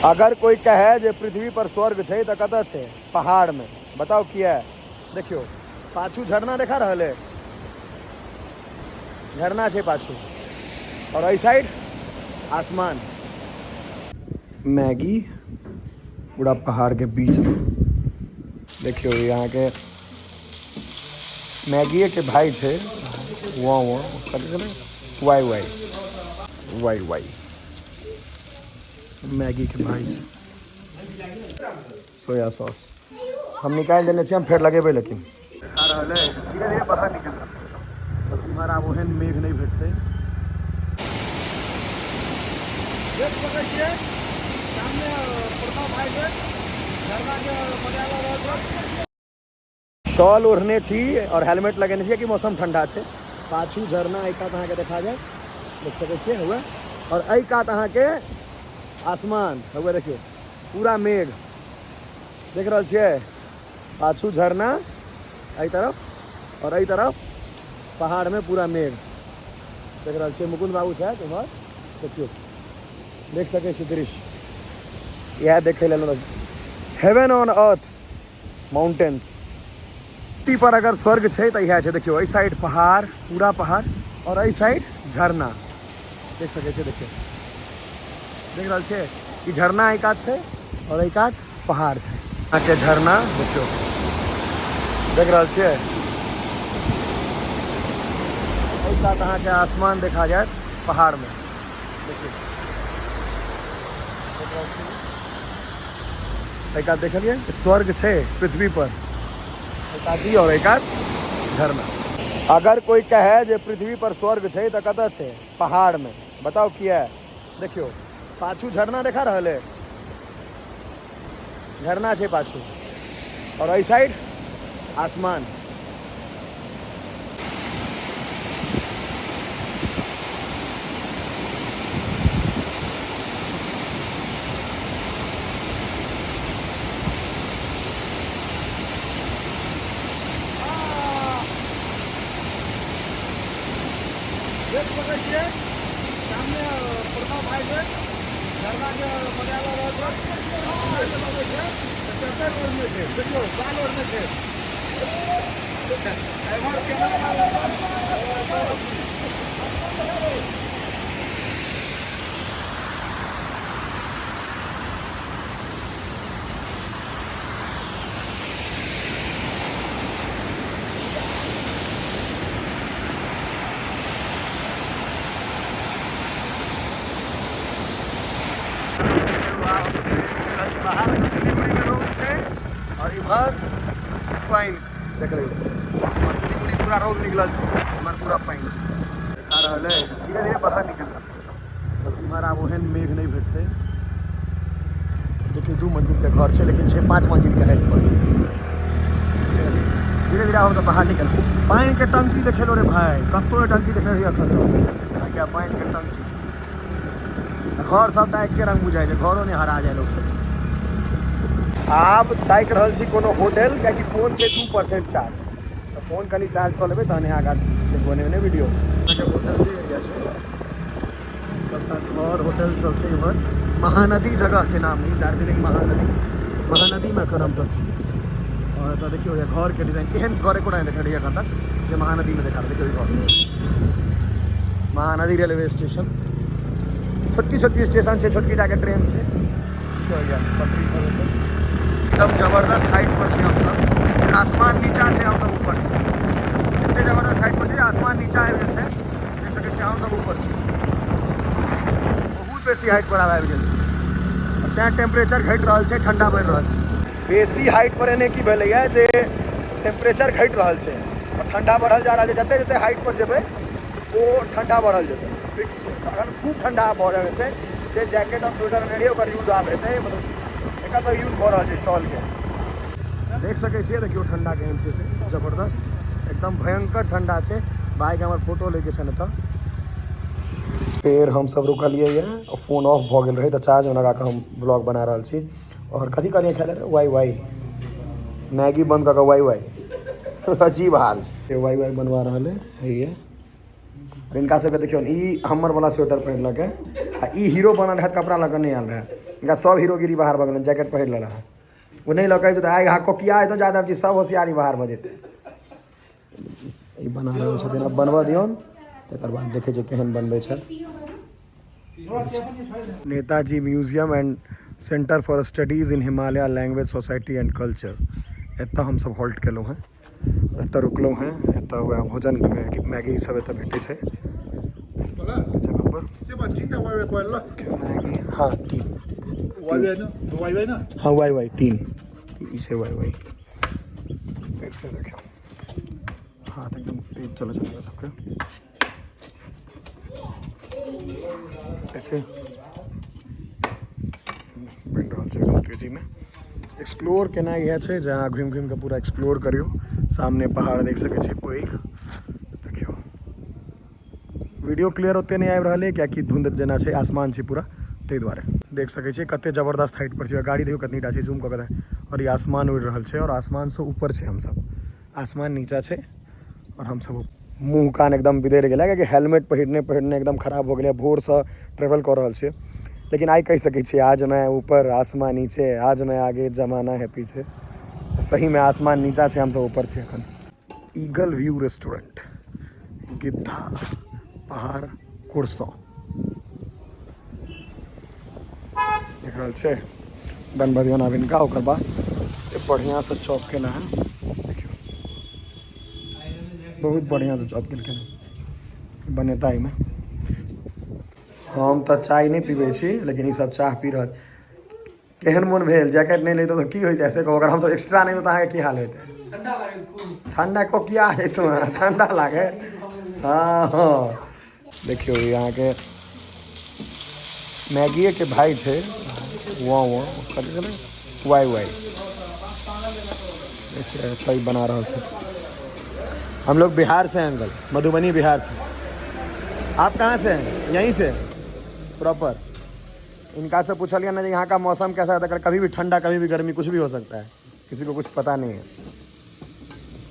अगर कोई कहे जे पृथ्वी पर स्वर्ग है तो कत है? पहाड़ में। बताओ किया है? देखियो पाछू झरना देखा रहा है, झरना है पाछू, और आई साइड आसमान। मैगी पूरा पहाड़ के बीच में। देखियो यहाँ के मैगी के भाई है, वाई वाई वाई वाई मैगी के भाई से सोया सॉस हम निकाल देने से हम फिर लगेबे, लेकिन धीरे धीरे बाहर निकल जाते हमारा ओहन मेघ नहीं भेटते। शॉल ओढ़ने छी और हेलमेट लगेने छी कि मौसम ठंडा है। पाछू झरना एक कात अहाँके देखा जाए, देख सकै छियै हुए, और एहि कात अहाँके आसमान हुए। देखियो पूरा मेघ देख रहा छियै, पाछू झरना एहि तरफ और एहि तरफ पहाड़ में पूरा मेघ देख रहा छियै। मुकुंद बाबू है तुम्हार, देखियो देख सकै छी दृश्य यह देखे लेल। हेवन ऑन अर्थ माउंटेन्स पर अगर स्वर्ग है तो यह है। देखियो एहि साइड पहाड़, पूरा पहाड़, और एहि साइड झरना देख सकै छियै। देखियो देख रहा है कि झरना एक कात है और एक कात पहाड़ है। यहाँ के झरना देखियो देख रहा है, एक कात अहाँ के आसमान देखा जाए पहाड़ में। देखियो एक कात देखलिए स्वर्ग है पृथ्वी पर, एक आदि और एक आध झरना। अगर कोई कहे जे पृथ्वी पर स्वर्ग है तो कत है? पहाड़ में। बताओ किया है? देखियो पाछू झरना देखा रहा है, झरना है पाछू, और आई साइड आसमान। सामने प्रताप भाई से झरना के देखियो साल और में थे। सिलीगुड़ी में रोड है और इधर पाइन देख रहे हो, सिलीगुड़ी पूरा रोड निकल है, पूरा पाइन देखा रहा है। धीरे धीरे बाहर निकल जाते हमारा ओहन मेघ नहीं भेटते। देखिए 2 मंजिल के घर है, लेकिन 6-5 मंजिल के हाइट पर। धीरे धीरे और तो बाहर निकल पाइन के टंकी देखे लो रे भाई, कतो टंकी देखे रही भैया, पाइन के टंकी। घर सब एक के रंग बुझाई, घरों ने हरा जाए लोग सब। आप ताक रहल छी कोनो होटल, क्या फोन से 2% चार्ज, तो फोन कनी चार्ज कर लेबै तहने आगा देखबो ने वीडियो। होटल से एरिया है, सबका घर होटल सब है इधर। महानदी जगह के नाम है दार्जिलिंग महानदी में एखन हम सब छी। और तो देखियो ये घर के डिजाइन एहन घर एको नहीं देखा रही एखन तक, जे महानदी में देखा। देखियो घर महानदी रेलवे स्टेशन, छोटकी छोटकी स्टेशन है, छोटकी जाके ट्रेन है, पटरी सब एकदम जबरदस्त हाइट पर छी हम सब। आसमान नीचा है, हम सब ऊपर छी। एते जबरदस्त हाइट पर छी, आसमान नीचा आबि गेल छै, देख सकै छी। हम सब ऊपर छी, बहुत बेसी हाइट पर आबि गेल छै, तैं टेम्परेचर घटि रहल छै, ठंडा बढ़ि रहल छै। बेसी हाइट पर एने की भेलैया जे टेम्परेचर घटि रहल छै और ठंडा बढ़ल जा रहल छै। जते जते हाइट पर जेबै वो ठंडा बढ़ल जेतै, फिक्स छै। अगर खूब ठंडा भऽ रहल छै, जे जैकेट और स्वेटर नहीं ओकर यूज आब हेतै, मतलब एक तो यूज भऽ रहल छै शॉल के। देख सकै छियै, देखियो ठंडा केहन छै से जबरदस्त, एकदम भयंकर ठंडा छै। भाई हमर फोटो लेके छै ने, तो फिर हम सब रुकलिए और फोन ऑफ भऽ गेल रहे, तो चार्ज में लगा के हम ब्लॉग बना रहल छी। और कथी करिए खाए रहे, वाई वाई मैगी बंद कऽ के वाई वाई अजीब हाल छै। वाई वाई बनवा रहल है ये। इनका सबके देखियो ई हमर वाला स्वेटर पहिरलक है, आ ई हीरो बनल है कपड़ा लग नहीं आल रहा है। इनका सब हीरोगिरी बाहर भगल जैकेट पहिर लेला है वो नहीं लगे तो आए हाँ कोकिया है तो ज़्यादा कि सब होशियारी बाहर बजेते बना रहल छथिन अब बनबऽ दियौन तकर बाद देखै छै केहन बनबै छै Netaji museum and centre for studies in Himalaya language society and culture एतऽ हमसब हॉल्ट केलहुँ हैं एतऽ रुकलहुँ हैं एतऽ वएह भोजन मैगी सब एतऽ भेटै छै जगह पर मैगी हाँ 3 हाँ वाई 3 इसे वाई हाँ एकदम तेज चलो सबके ऐसे बन रहल छै एकदम तेजी में एक्सप्लोर केना यह छै जहाँ घूम घूम के पूरा एक्सप्लोर करियो सामने पहाड़ देख सकै छी पैघ देखियो वीडियो क्लियर ओते नहीं आबि रहल है कियाकि धुंध जेना छै आसमान छै पूरा ताहि दुआरे देख सकै छी कते जबरदस्त हाइट पर छै गाड़ी देखियो कतनीटा छै जूम कऽ के और ये आसमान उड़ि रहल छै और आसमान से ऊपर छै हमसब आसमान नीचा छै और हमसब मुँह कान एकदम बिदेर गेलै कियाकि हेलमेट पहिरने एकदम खराब हो गया भोर से ट्रेवल कर रहल छियै लेकिन आई कह सकै छी आज मैं ऊपर आसमान नीचे आज मैं आगे जमाना है पीछे सही में आसमान नीचा छै हमसब ऊपर छै एखन ईगल व्यू रेस्टोरेंट गिद्धा पहाड़ कुरसो देख रहल छै बनबऽ दियौन आब इनका ओकर बाद बढ़िया से चॉप केना है बहुत बढ़िया से चॉप केलकै बनेता में हम तो चाय नहीं पीबे छी लेकिन ये सब चाह पी रहा केहन मन भेल जैकेट नहीं लेते तो की हो जाए से कहो अगर हम सब एक्स्ट्रा नहीं तो अहाँ की हाल होते ठंडा को क्या है तो ठंडा लागे हाँ हाँ देखियो यहाँ के मैगी के भाई छे वाई सही बना रहा है हम लोग बिहार से हैं अंकल मधुबनी बिहार से आप कहाँ से हैं यहीं से प्रॉपर इनका से पूछलिए ना यहाँ का मौसम कैसा होता है कभी भी ठंडा कभी भी गर्मी कुछ भी हो सकता है किसी को कुछ पता नहीं है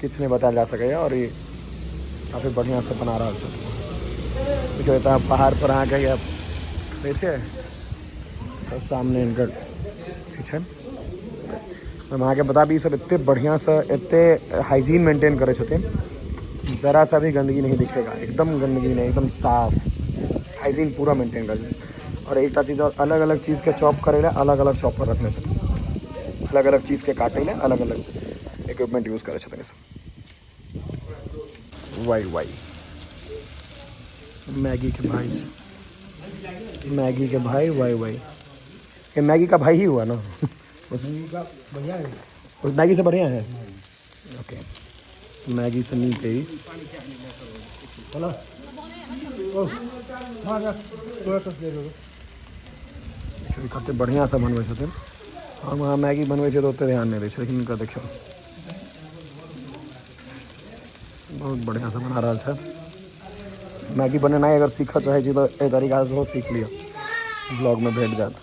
कुछ नहीं बताया जा सके और ये काफ़ी बढ़िया से बना रहा है देखिए तो पहाड़ पर आ गए अब देखिए तो सामने इनका किचन हम आगे बता भी सब इतने बढ़िया से इतने हाइजीन मेंटेन करे छथिन जरा सा भी गंदगी नहीं दिखेगा एकदम गंदगी नहीं एकदम साफ हाइजीन पूरा मेंटेन कर और एक चीज़ और अलग अलग चीज़ के चॉप करे अलग अलग चॉपर रखने छथिन अलग अलग चीज़ के काटे अलग अलग इक्विपमेंट यूज़ करे छथिन सब वाई मैगी के भाई वाई ये मैगी का भाई ही हुआ ना उस मैगी से बढ़िया है ओके मैगी से नीचे ही कते बढ़िया से बनबै छथिन हम वहाँ मैगी बनबै छै तो ओते ध्यान नहीं दै छै लेकिन इनका देखियो बहुत बढ़िया से बना रहा है मैगी बनेनाइ अगर सीखऽ चाहे छी तो एहि तरीका से सीख लियो ब्लॉग में भेट जात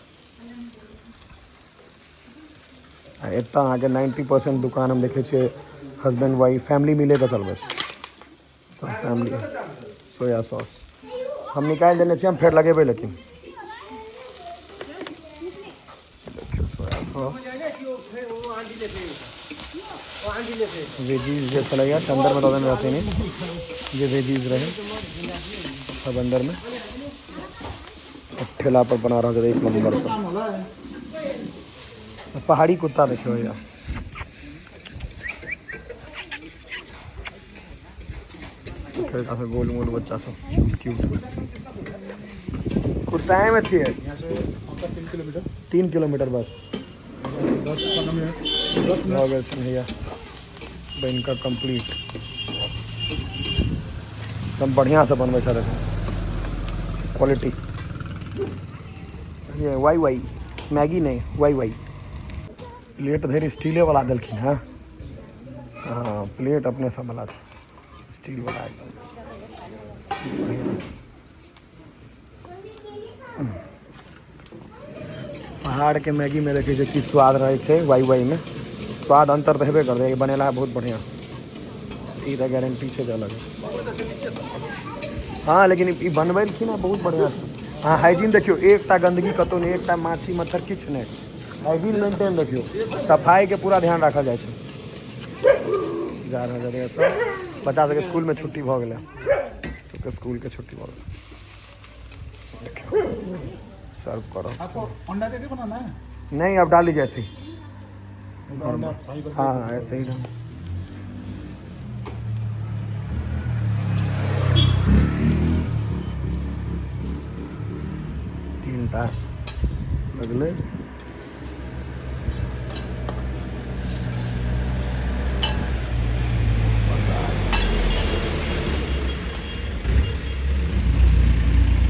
एतऽ अहाँके 90% दुकान हम देखे छियै हस्बैंड वाइफ फैमिली मिले के चलबै छै सब फैमिली सोया सॉस हम निकालि देने छियै हम फेर लगेबै लेकिन देखियो सोया सॉस वेजीज जे छलैया अंदर में दऽ देने रहथिन जे वेजीज रहे सब अंदर में ठेला पर बना रहा है एक नंबर से पहाड़ी कुत्ता देखियो भैया गोल मोल बच्चा सब क्यूट कुर्साए में थी 3 किलोमीटर बस भैया इनका कंप्लीट एकदम बढ़िया से बनबै छै देखो क्वालिटी ये वाई मैगी नहीं वाई प्लेट धैर स्टीले वाला देलखिन हाँ हाँ प्लेट अपने सब वाला स्टील वाला एकदम पहाड़ के मैगी में देखे कि स्वाद रहे छै वाई में स्वाद अंतर तो हेबे कर दे बनेला है बहुत बढ़िया ई तो गारंटी छै अलग हाँ लेकिन ई बनबेलखिन बहुत बढ़िया हाँ हाइजीन देखियो, एकटा गंदगी कतौ नहीं, एकटा माछी मच्छर किछु नहीं, हाइजीन मेंटेन देखियो, सफाई के पूरा ध्यान रखल जाए छै। जा रहल है सब बच्चा सबके स्कूल में छुट्टी भऽ गेलै, सबके स्कूल के छुट्टी भऽ गेलै। सर्व करो। आपको अंडा दे बनाना है? नहीं अब डाल लीजिए ऐसे ही। हाँ ऐसे ही डाल। तीनटा लगले।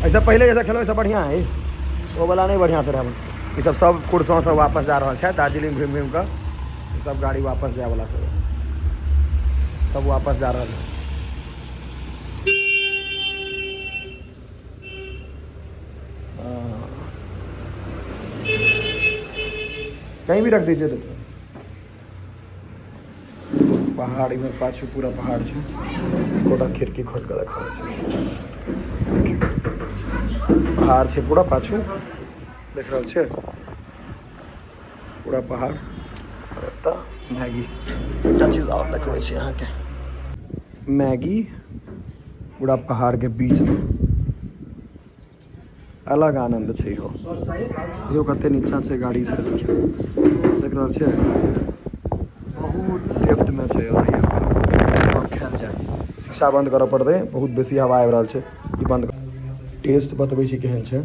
ऐसा पहले जैसा खेलो ऐसा बढ़िया है, वो वाला नहीं बढ़िया से रहा। ये सब कुर्सों सब वापस जा रहा है दार्जिलिंग घूम घूम का, सब गाड़ी वापस जाए वाला सब वापस जा रहा है। कहीं भी रख दीजिए। देखो पहाड़ी में पाछू पूरा पहाड़ है, गोटा खिड़की खोल कर रखा है, पहाड़ है पूरा पाछू देख रहा है, पूरा पहाड़। और एता मैगी एकटा चीज और देखबै छै यहाँ के, मैगी पूरा पहाड़ के बीच में, अलग आनंद छै हो। देखियो कते नीचा छै गाड़ी से, देख रहल छै बहुत डेप्थ में छै। और यहाँ पर अब खायल जाए, शीशा बंद करऽ पड़तै, बहुत बेसी हवा आबि रहल छै, ई बंद। टेस्ट बतबै छी केहन छै।